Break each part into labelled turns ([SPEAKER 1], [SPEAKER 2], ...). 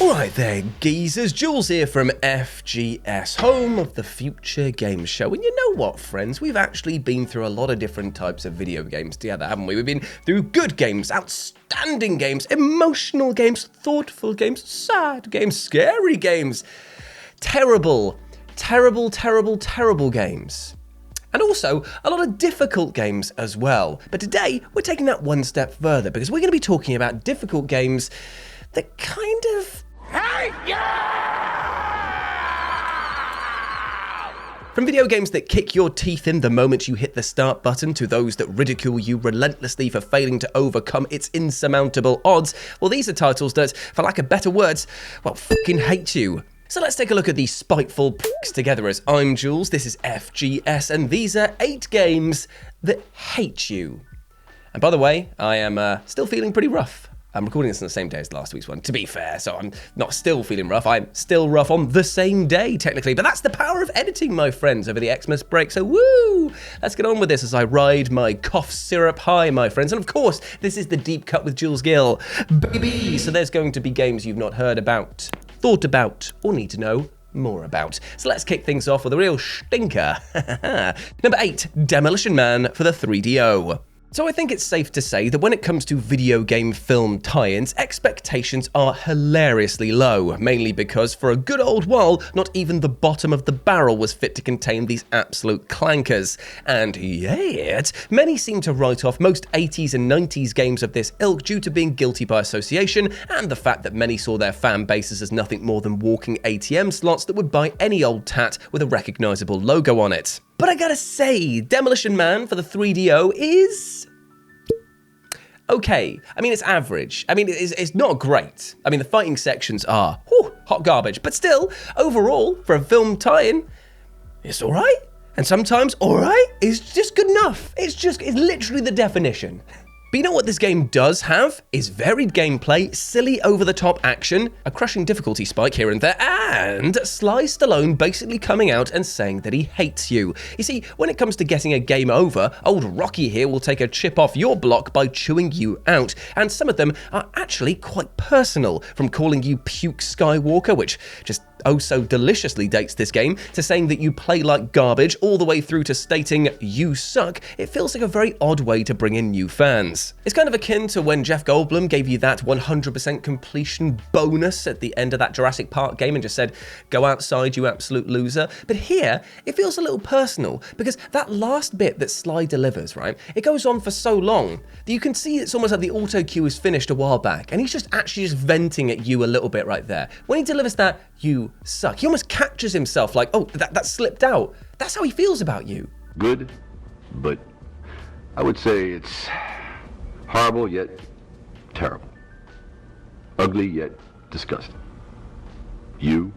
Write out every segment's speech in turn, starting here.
[SPEAKER 1] Alright there, geezers, Jules here from FGS, home of the Future Games Show. And you know what, friends, we've actually been through a lot of different types of video games together, haven't we? We've been through good games, outstanding games, emotional games, thoughtful games, sad games, scary games, terrible games. And also, a lot of difficult games as well. But today, we're taking that one step further, because we're going to be talking about difficult games that kind of hate you! From video games that kick your teeth in the moment you hit the start button, to those that ridicule you relentlessly for failing to overcome its insurmountable odds, well, these are titles that, for lack of better words, well, fucking hate you. So let's take a look at these spiteful pricks together, as I'm Jules, this is FGS, and these are 8 games that hate you. And by the way, I am still feeling pretty rough. I'm recording this on the same day as last week's one, to be fair, so I'm not still feeling rough. I'm still rough on the same day, technically, but that's the power of editing, my friends, over the Xmas break, so woo! Let's get on with this as I ride my cough syrup high, my friends. And of course, this is the Deep Cut with Jules Gill, baby! So there's going to be games you've not heard about, thought about, or need to know more about. So let's kick things off with a real stinker. Number 8, Demolition Man for the 3DO. So I think it's safe to say that when it comes to video game film tie-ins, expectations are hilariously low, mainly because for a good old while, not even the bottom of the barrel was fit to contain these absolute clankers. And yet, many seem to write off most 80s and 90s games of this ilk due to being guilty by association, and the fact that many saw their fan bases as nothing more than walking ATM slots that would buy any old tat with a recognisable logo on it. But I gotta say, Demolition Man for the 3DO is okay. I mean, it's average. I mean, it's not great. I mean, the fighting sections are hot garbage. But still, overall, for a film tie-in, it's all right. And sometimes all right is just good enough. It's literally the definition. But you know what this game does have? Is varied gameplay, silly over-the-top action, a crushing difficulty spike here and there, and Sly Stallone basically coming out and saying that he hates you. You see, when it comes to getting a game over, old Rocky here will take a chip off your block by chewing you out, and some of them are actually quite personal, from calling you Puke Skywalker, which just oh so deliciously dates this game, to saying that you play like garbage, all the way through to stating you suck. It feels like a very odd way to bring in new fans. It's kind of akin to when Jeff Goldblum gave you that 100% completion bonus at the end of that Jurassic Park game and just said, go outside, you absolute loser. But here, it feels a little personal, because that last bit that Sly delivers, right, it goes on for so long that you can see it's almost like the auto cue is finished a while back, and he's just actually venting at you a little bit right there. When he delivers that, you suck, he almost catches himself like, oh, that slipped out. That's how he feels about you.
[SPEAKER 2] Good, but I would say it's horrible yet terrible. Ugly yet disgusting. You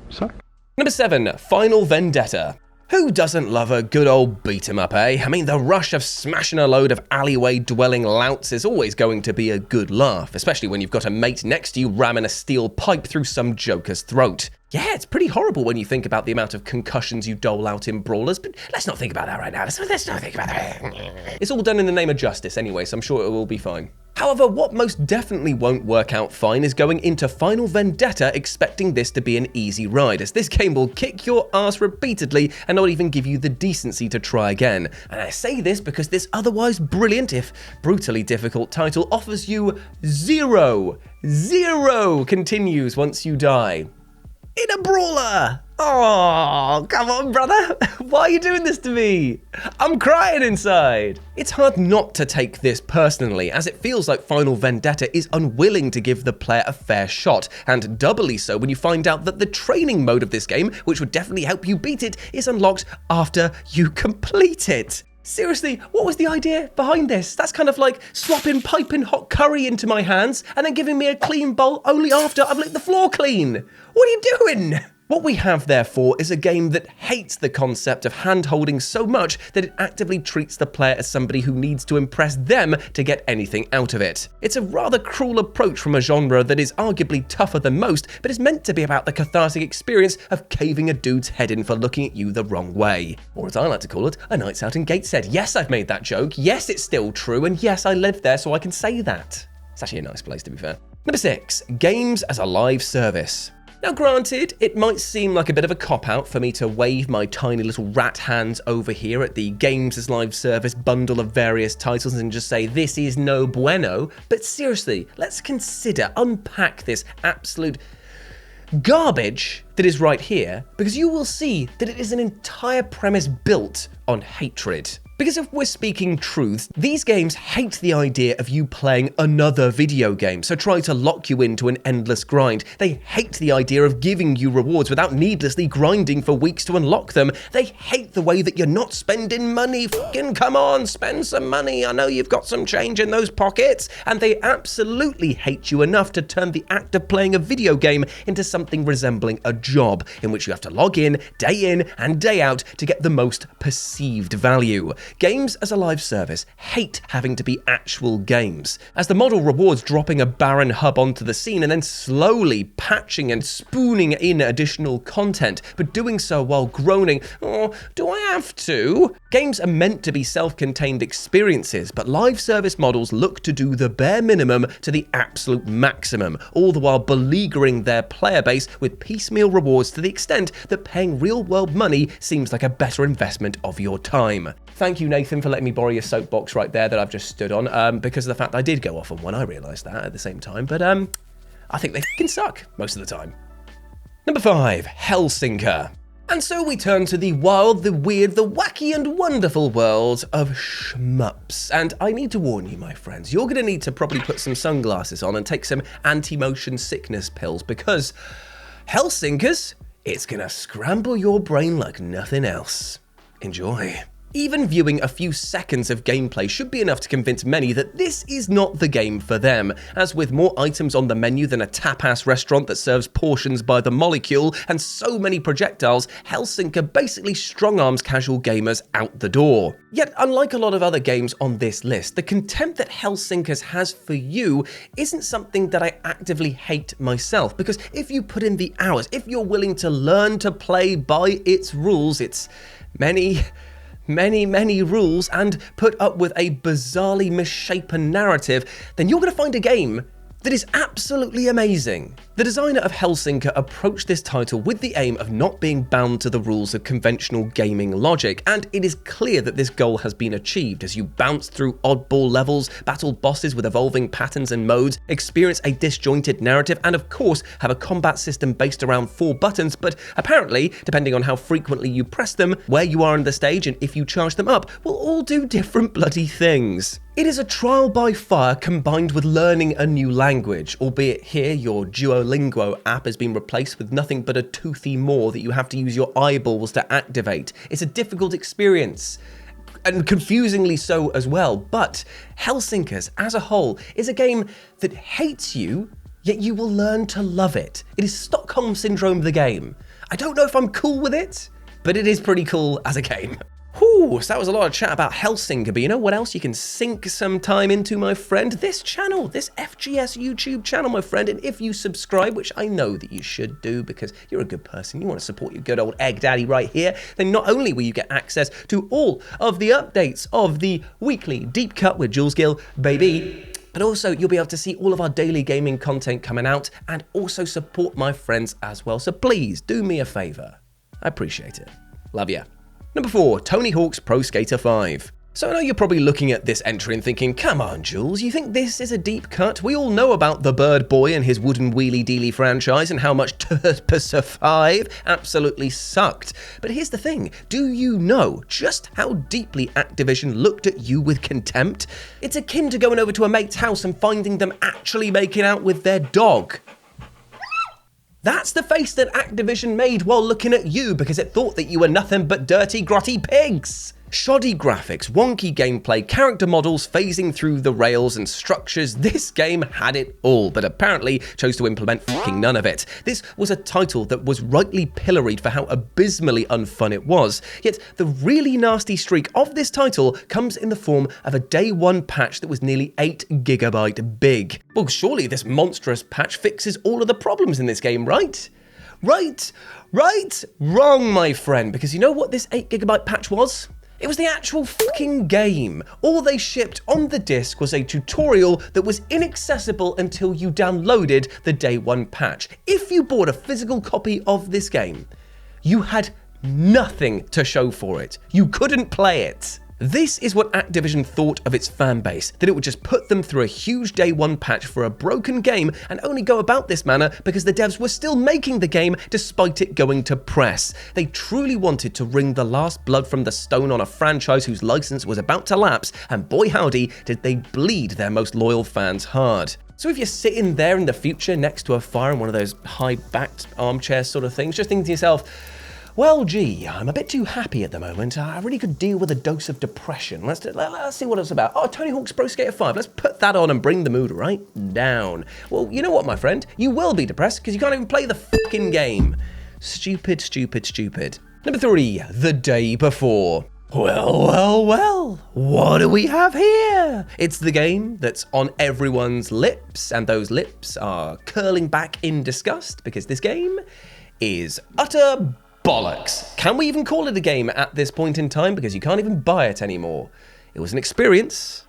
[SPEAKER 2] suck.
[SPEAKER 1] Number 7, Final Vendetta. Who doesn't love a good old beat-em-up, eh? I mean, the rush of smashing a load of alleyway-dwelling louts is always going to be a good laugh, especially when you've got a mate next to you ramming a steel pipe through some joker's throat. Yeah, it's pretty horrible when you think about the amount of concussions you dole out in brawlers, but let's not think about that right now. Let's not think about that. It's all done in the name of justice anyway, so I'm sure it will be fine. However, what most definitely won't work out fine is going into Final Vendetta expecting this to be an easy ride, as this game will kick your ass repeatedly and not even give you the decency to try again. And I say this because this otherwise brilliant, if brutally difficult title offers you zero continues once you die. In a brawler! Oh, come on, brother. Why are you doing this to me? I'm crying inside. It's hard not to take this personally, as it feels like Final Vendetta is unwilling to give the player a fair shot, and doubly so when you find out that the training mode of this game, which would definitely help you beat it, is unlocked after you complete it. Seriously, what was the idea behind this? That's kind of like swapping piping hot curry into my hands and then giving me a clean bowl only after I've licked the floor clean. What are you doing? What we have, therefore, is a game that hates the concept of hand-holding so much that it actively treats the player as somebody who needs to impress them to get anything out of it. It's a rather cruel approach from a genre that is arguably tougher than most, but is meant to be about the cathartic experience of caving a dude's head in for looking at you the wrong way. Or as I like to call it, a nights out in Gateshead. Yes, I've made that joke. Yes, it's still true. And yes, I lived there, so I can say that. It's actually a nice place, to be fair. Number 6, games as a live service. Now granted, it might seem like a bit of a cop-out for me to wave my tiny little rat hands over here at the Games as Live Service bundle of various titles and just say this is no bueno, but seriously, let's unpack this absolute garbage that is right here, because you will see that it is an entire premise built on hatred. Because if we're speaking truths, these games hate the idea of you playing another video game, so try to lock you into an endless grind. They hate the idea of giving you rewards without needlessly grinding for weeks to unlock them. They hate the way that you're not spending money. Fucking come on, spend some money. I know you've got some change in those pockets. And they absolutely hate you enough to turn the act of playing a video game into something resembling a job, in which you have to log in and day out to get the most perceived value. Games as a live service hate having to be actual games, as the model rewards dropping a barren hub onto the scene and then slowly patching and spooning in additional content, but doing so while groaning, "Oh, do I have to?" Games are meant to be self-contained experiences, but live service models look to do the bare minimum to the absolute maximum, all the while beleaguering their player base with piecemeal rewards to the extent that paying real-world money seems like a better investment of your time. Thank you, Nathan, for letting me borrow your soapbox right there that I've just stood on, because of the fact I did go off on one. I realised that at the same time, but I think they fucking suck most of the time. Number 5, HellSinker. And so we turn to the wild, the weird, the wacky and wonderful world of shmups. And I need to warn you, my friends, you're going to need to probably put some sunglasses on and take some anti-motion sickness pills, because HellSinkers, it's going to scramble your brain like nothing else. Enjoy. Even viewing a few seconds of gameplay should be enough to convince many that this is not the game for them, as with more items on the menu than a tapas restaurant that serves portions by the molecule and so many projectiles, HellSinker basically strong-arms casual gamers out the door. Yet, unlike a lot of other games on this list, the contempt that HellSinkers has for you isn't something that I actively hate myself, because if you put in the hours, if you're willing to learn to play by its rules, its many rules, and put up with a bizarrely misshapen narrative, then you're going to find a game that is absolutely amazing. The designer of HellSinker approached this title with the aim of not being bound to the rules of conventional gaming logic, and it is clear that this goal has been achieved as you bounce through oddball levels, battle bosses with evolving patterns and modes, experience a disjointed narrative, and of course have a combat system based around 4 buttons, but apparently, depending on how frequently you press them, where you are in the stage, and if you charge them up, will all do different bloody things. It is a trial by fire combined with learning a new language, albeit here your Duolingo app has been replaced with nothing but a toothy maw that you have to use your eyeballs to activate. It's a difficult experience, and confusingly so as well, but HellSinkers as a whole is a game that hates you, yet you will learn to love it. It is Stockholm Syndrome the game. I don't know if I'm cool with it, but it is pretty cool as a game. Whew, so that was a lot of chat about HellSinker, but you know what else you can sink some time into, my friend? This channel, this FGS YouTube channel, my friend, and if you subscribe, which I know that you should do because you're a good person, you want to support your good old egg daddy right here, then not only will you get access to all of the updates of the weekly Deep Cut with Jules Gill, baby, but also you'll be able to see all of our daily gaming content coming out and also support my friends as well. So please do me a favor. I appreciate it. Love ya. Number 4, Tony Hawk's Pro Skater 5. So I know you're probably looking at this entry and thinking, come on, Jules, you think this is a deep cut? We all know about the Bird Boy and his wooden wheelie-dealy franchise and how much Turpsa 5 absolutely sucked. But here's the thing, do you know just how deeply Activision looked at you with contempt? It's akin to going over to a mate's house and finding them actually making out with their dog. That's the face that Activision made while looking at you because it thought that you were nothing but dirty, grotty pigs. Shoddy graphics, wonky gameplay, character models phasing through the rails and structures. This game had it all, but apparently chose to implement fucking none of it. This was a title that was rightly pilloried for how abysmally unfun it was. Yet the really nasty streak of this title comes in the form of a day 1 patch that was nearly 8 GB big. Well, surely this monstrous patch fixes all of the problems in this game, right? Right? Wrong, my friend, because you know what this 8 GB patch was? It was the actual fucking game. All they shipped on the disc was a tutorial that was inaccessible until you downloaded the day one patch. If you bought a physical copy of this game, you had nothing to show for it. You couldn't play it. This is what Activision thought of its fan base, that it would just put them through a huge day one patch for a broken game and only go about this manner because the devs were still making the game despite it going to press. They truly wanted to wring the last blood from the stone on a franchise whose license was about to lapse, and boy howdy did they bleed their most loyal fans hard. So if you're sitting there in the future next to a fire in one of those high-backed armchair sort of things, just thinking to yourself, well, gee, I'm a bit too happy at the moment. I really could deal with a dose of depression. Let's see what it's about. Oh, Tony Hawk's Pro Skater 5. Let's put that on and bring the mood right down. Well, you know what, my friend? You will be depressed because you can't even play the fucking game. Stupid, stupid, stupid. Number 3, the day before. Well, what do we have here? It's the game that's on everyone's lips, and those lips are curling back in disgust because this game is utter bollocks. Can we even call it a game at this point in time? Because you can't even buy it anymore. It was an experience,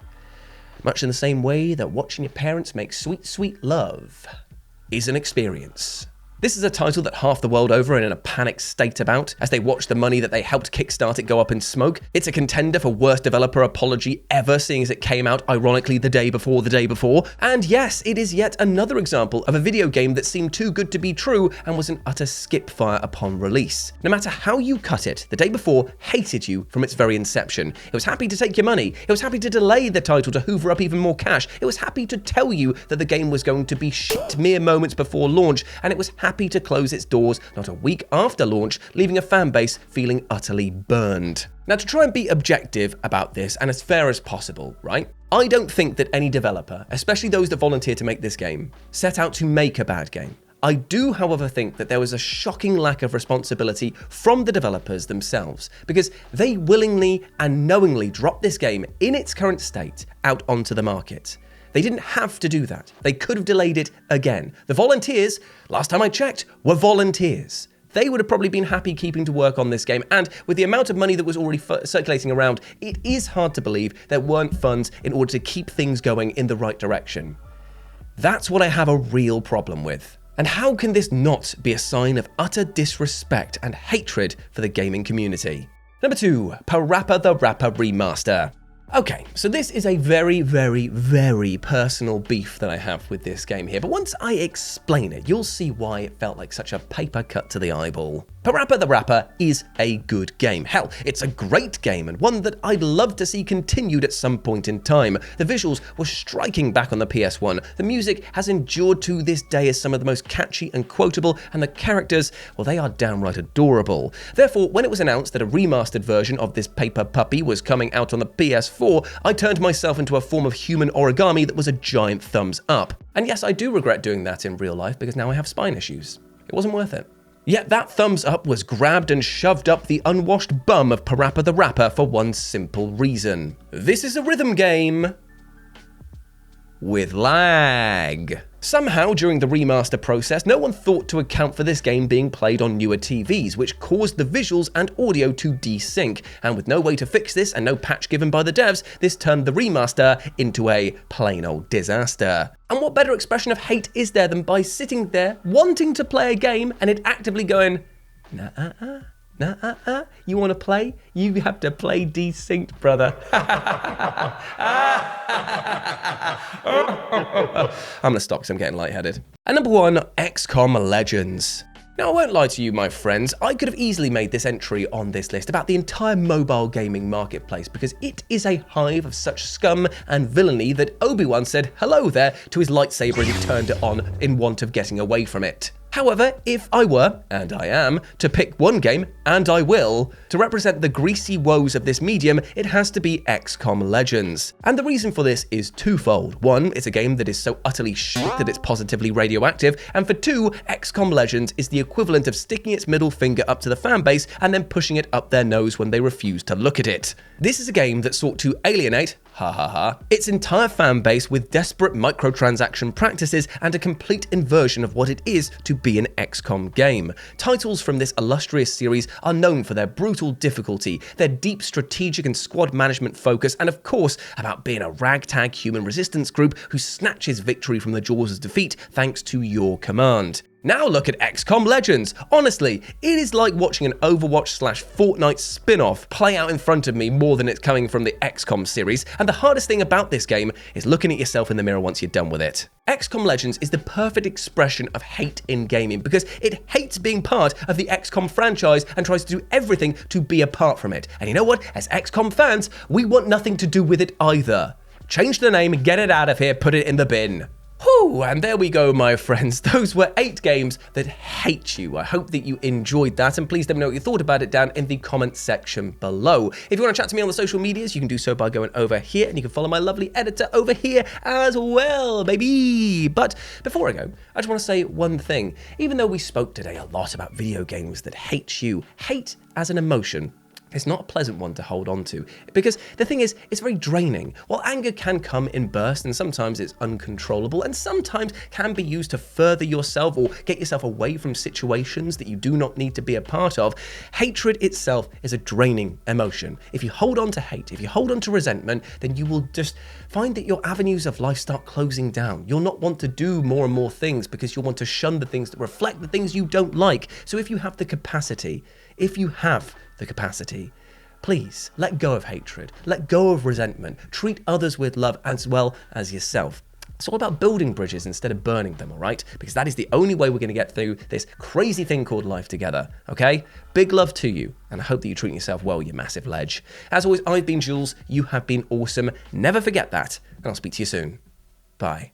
[SPEAKER 1] much in the same way that watching your parents make sweet, sweet love is an experience. This is a title that half the world over are in a panic state about as they watch the money that they helped kickstart it go up in smoke. It's a contender for worst developer apology ever, seeing as it came out ironically the day before. And yes, it is yet another example of a video game that seemed too good to be true and was an utter skip fire upon release. No matter how you cut it, the day before hated you from its very inception. It was happy to take your money. It was happy to delay the title to hoover up even more cash. It was happy to tell you that the game was going to be shit mere moments before launch, and it was happy to close its doors not a week after launch, leaving a fan base feeling utterly burned. Now, to try and be objective about this and as fair as possible, right? I don't think that any developer, especially those that volunteer to make this game, set out to make a bad game. I do, however, think that there was a shocking lack of responsibility from the developers themselves, because they willingly and knowingly dropped this game in its current state out onto the market. They didn't have to do that. They could have delayed it again. The volunteers, last time I checked, were volunteers. They would have probably been happy keeping to work on this game, and with the amount of money that was already circulating around, it is hard to believe there weren't funds in order to keep things going in the right direction. That's what I have a real problem with. And how can this not be a sign of utter disrespect and hatred for the gaming community? Number 2, PaRappa the Rapper Remaster. Okay, so this is a very, very, very personal beef that I have with this game here, but once I explain it, you'll see why it felt like such a paper cut to the eyeball. PaRappa the Rapper is a good game. Hell, it's a great game and one that I'd love to see continued at some point in time. The visuals were striking back on the PS1, the music has endured to this day as some of the most catchy and quotable, and the characters, well, they are downright adorable. Therefore, when it was announced that a remastered version of this paper puppy was coming out on the PS4, I turned myself into a form of human origami that was a giant thumbs up. And yes, I do regret doing that in real life because now I have spine issues. It wasn't worth it. Yet that thumbs up was grabbed and shoved up the unwashed bum of PaRappa the Rapper for one simple reason. This is a rhythm game with lag. Somehow, during the remaster process, no one thought to account for this game being played on newer TVs, which caused the visuals and audio to desync. And with no way to fix this and no patch given by the devs, this turned the remaster into a plain old disaster. And what better expression of hate is there than by sitting there wanting to play a game and it actively going, nah, you want to play? You have to play desynced, brother. I'm gonna stop because I'm getting lightheaded. And number 1, XCOM Legends. Now, I won't lie to you, my friends, I could have easily made this entry on this list about the entire mobile gaming marketplace because it is a hive of such scum and villainy that Obi-Wan said hello there to his lightsaber as he turned it on in want of getting away from it. However, if I were, and I am, to pick one game, and I will, to represent the greasy woes of this medium, it has to be XCOM Legends. And the reason for this is twofold. 1, it's a game that is so utterly shit that it's positively radioactive, and for 2, XCOM Legends is the equivalent of sticking its middle finger up to the fanbase and then pushing it up their nose when they refuse to look at it. This is a game that sought to alienate, ha ha ha, its entire fan base with desperate microtransaction practices and a complete inversion of what it is to be an XCOM game. Titles from this illustrious series are known for their brutal difficulty, their deep strategic and squad management focus, and of course, about being a ragtag human resistance group who snatches victory from the jaws of defeat thanks to your command. Now look at XCOM Legends. Honestly, it is like watching an Overwatch/Fortnite spin-off play out in front of me more than it's coming from the XCOM series, and the hardest thing about this game is looking at yourself in the mirror once you're done with it. XCOM Legends is the perfect expression of hate in gaming because it hates being part of the XCOM franchise and tries to do everything to be apart from it. And you know what? As XCOM fans, we want nothing to do with it either. Change the name, get it out of here, put it in the bin. Whew, and there we go, my friends. Those were 8 games that hate you. I hope that you enjoyed that, and please let me know what you thought about it down in the comment section below. If you want to chat to me on the social medias, you can do so by going over here, and you can follow my lovely editor over here as well, baby. But before I go, I just want to say one thing. Even though we spoke today a lot about video games that hate you, hate as an emotion, it's not a pleasant one to hold on to, because the thing is, it's very draining. While anger can come in bursts, and sometimes it's uncontrollable, and sometimes can be used to further yourself or get yourself away from situations that you do not need to be a part of, hatred itself is a draining emotion. If you hold on to hate, if you hold on to resentment, then you will just find that your avenues of life start closing down. You'll not want to do more and more things because you'll want to shun the things that reflect the things you don't like. So if you have the capacity, please let go of hatred, let go of resentment, treat others with love as well as yourself. It's all about building bridges instead of burning them, all right? Because that is the only way we're going to get through this crazy thing called life together, okay? Big love to you, and I hope that you're treating yourself well, you massive ledge. As always, I've been Jules, you have been awesome. Never forget that, and I'll speak to you soon. Bye.